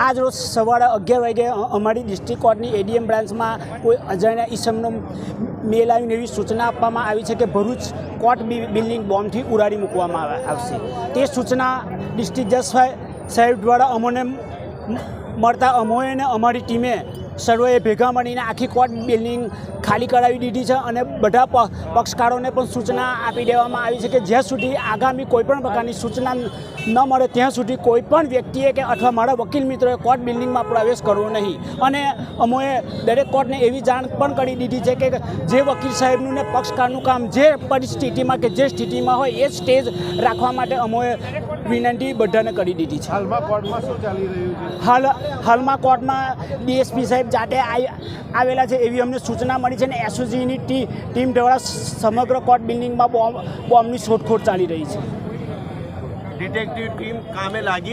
આજ રોજ સવારે 11 વાગે અમારી ડિસ્ટ્રિક્ટ કોર્ટની એડીએમ બ્રાન્ચમાં કોઈ અજાણ્યા ઈસમનો મેલ આવીને એવી સૂચના આપવામાં આવી છે કે ભરૂચ કોર્ટ બિલ્ડિંગ બોમ્બથી ઉડાડી મૂકવામાં આવશે। તે સૂચના ડિસ્ટ્રિક્ટ જજ સાહેબ દ્વારા અમને મળતા અમોએ અને અમારી ટીમે સર્વેએ ભેગા મળીને આખી કોર્ટ બિલ્ડિંગ ખાલી કરાવી દીધી છે અને બધા પક્ષકારોને પણ સૂચના આપી દેવામાં આવી છે કે જ્યાં સુધી આગામી કોઈપણ પ્રકારની સૂચના ન મળે ત્યાં સુધી કોઈપણ વ્યક્તિએ કે અથવા મારા વકીલ મિત્રોએ કોર્ટ બિલ્ડિંગમાં પ્રવેશ કરવો નહીં। અને અમોએ દરેક કોર્ટને એવી જાણ પણ કરી દીધી છે કે જે વકીલ સાહેબનું ને પક્ષકારનું કામ જે પરિસ્થિતિમાં કે જે સ્થિતિમાં હોય એ સ્ટેજ રાખવા માટે અમોએ વિનંતી બધાને કરી દીધી છે। હાલમાં કોર્ટમાં શું ચાલી રહ્યું છે? હાલમાં કોર્ટમાં ડીએસપી સાહેબ જાતે આવેલા છે એવી અમને સૂચના મળી છે ને એસઓજીની ટીમ દ્વારા સમગ્ર કોર્ટ બિલ્ડિંગમાં બોમ્બની શોધખોળ ચાલી રહી છે। ડિટેક્ટિવ ટીમ કામે લાગી